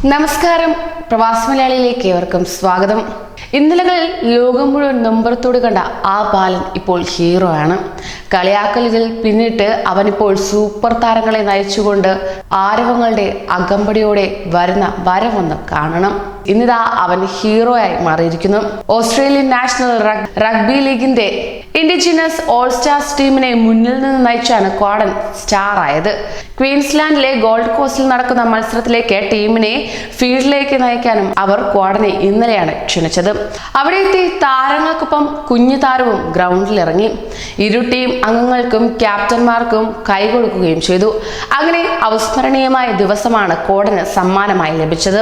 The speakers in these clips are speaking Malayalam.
നമസ്കാരം, പ്രവാസി മലയാളിയിലേക്ക് ഏവർക്കും സ്വാഗതം. ഇന്നലകളിൽ ലോകം മുഴുവൻ നൊമ്പരത്തോട് കണ്ട ആ ബാലൻ ഇപ്പോൾ ഹീറോ ആണ്. കളിയാക്കലുകൾ പിന്നിട്ട് അവനിപ്പോൾ സൂപ്പർ താരങ്ങളെ നയിച്ചുകൊണ്ട് ആരവങ്ങളുടെ അകമ്പടിയോടെ വരുന്ന വരവൊന്ന് കാണണം. ഇന്നിതാ അവൻ ഹീറോയായി മാറിയിരിക്കുന്നു. ഓസ്ട്രേലിയൻ നാഷണൽ റഗ്ബി ലീഗിന്റെ ഇൻഡിജിനസ് ഓൾ സ്റ്റാർസ് ടീമിനെ മുന്നിൽ നിന്ന് നയിച്ചാണ് ക്വാഡൻ സ്റ്റാർ ആയത്. ക്വീൻസ്ലാൻഡിലെ ഗോൾഡ് കോസ്റ്റിൽ നടക്കുന്ന മത്സരത്തിലേക്ക് ടീമിനെ ഫീൽഡിലേക്ക് നയിക്കാനും അവർ ക്വാഡനെ ഇന്നലെയാണ് ക്ഷണിച്ചത്. അവിടെ എത്തി താരങ്ങൾക്കൊപ്പം കുഞ്ഞു താരവും ഗ്രൗണ്ടിലിറങ്ങി. ഇരു ടീം അംഗങ്ങൾക്കും ക്യാപ്റ്റന്മാർക്കും കൈകൊടുക്കുകയും ചെയ്തു. അങ്ങനെ അവിസ്മരണീയമായ ദിവസമാണ് ക്വാഡന് സമ്മാനമായി ലഭിച്ചത്.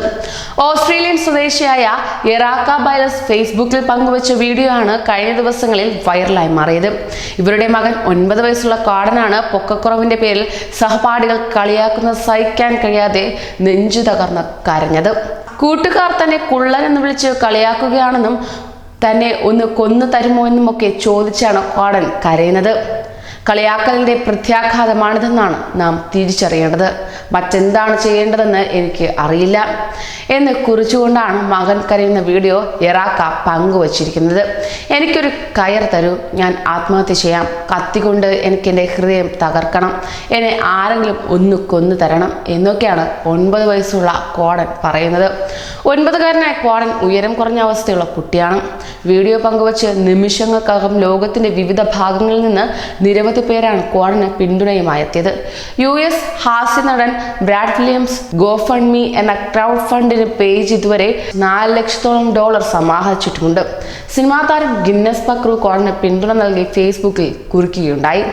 ഓസ്ട്രേലിയൻ സ്വദേശിയായ എറാക്ക ബൈലസ് ഫേസ്ബുക്കിൽ പങ്കുവച്ച വീഡിയോ ആണ് കഴിഞ്ഞ ദിവസങ്ങളിൽ വൈറലായി മാറിയത്. ഇവരുടെ മകൻ 9 വയസ്സുള്ള ക്വാഡനാണ് പൊക്കക്കുറവിന്റെ പേരിൽ സഹപാഠികൾ കളിയാക്കുന്നത് സഹിക്കാൻ കഴിയാതെ നെഞ്ചു തകർന്ന് കരഞ്ഞത്. കൂട്ടുകാർ തന്നെ കുള്ളൻ എന്ന് വിളിച്ച് കളിയാക്കുകയാണെന്നും തന്നെ ഒന്ന് കൊന്നു തരുമോ എന്നുമൊക്കെ ചോദിച്ചാണ് ക്വാഡൻ കരയുന്നത്. കളിയാക്കലിന്റെ പ്രത്യാഘാതമാണിതെന്നാണ് നാം തിരിച്ചറിയേണ്ടത്. മറ്റെന്താണ് ചെയ്യേണ്ടതെന്ന് എനിക്ക് അറിയില്ല എന്ന് കുറിച്ചുകൊണ്ടാണ് മകൻ കരയുന്ന വീഡിയോ എറാക്ക പങ്കുവച്ചിരിക്കുന്നത്. എനിക്കൊരു കയർ തരൂ, ഞാൻ ആത്മഹത്യ ചെയ്യാം. കത്തിക്കൊണ്ട് എനിക്ക് എൻ്റെ ഹൃദയം തകർക്കണം. എന്നെ ആരെങ്കിലും ഒന്ന് കൊന്നു തരണം എന്നൊക്കെയാണ് 9 വയസ്സുള്ള ക്വാഡൻ പറയുന്നത്. 9കാരനായ ക്വാഡൻ ഉയരം കുറഞ്ഞ അവസ്ഥയുള്ള കുട്ടിയാണ്. വീഡിയോ പങ്കുവച്ച് നിമിഷങ്ങൾക്കകം ലോകത്തിന്റെ വിവിധ ഭാഗങ്ങളിൽ നിന്ന് നിരവധി പേരാണ് ക്വാഡന് പിന്തുണയുമായി എത്തിയത്. US ഹാസ്യ നടൻ ബ്രാഡ് വില്യംസ് ഗോഫണ്ട്മി എന്ന ക്രൗഡ് ഫണ്ടിന് പേജ് ഇതുവരെ $4 ലക്ഷത്തോളം സമാഹരിച്ചിട്ടുമുണ്ട്. സിനിമാ താരം ഗിന്നസ് പക്രു ക്വാഡന് പിന്തുണ നൽകി ഫേസ്ബുക്കിൽ കുറിക്കുകയുണ്ടായി.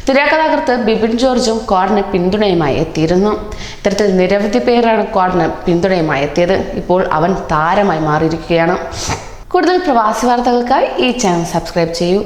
തിരക്കഥാകൃത്ത് ബിബിൻ ജോർജും ക്വാഡന് പിന്തുണയുമായി എത്തിയിരുന്നു. ഇത്തരത്തിൽ നിരവധി പേരാണ് ക്വാഡന് പിന്തുണയുമായി എത്തിയത്. ഇപ്പോൾ അവൻ താരമായി മാറിയിരിക്കുകയാണ്. കൂടുതൽ പ്രവാസി വാർത്തകൾക്കായി ഈ ചാനൽ സബ്സ്ക്രൈബ് ചെയ്യൂ.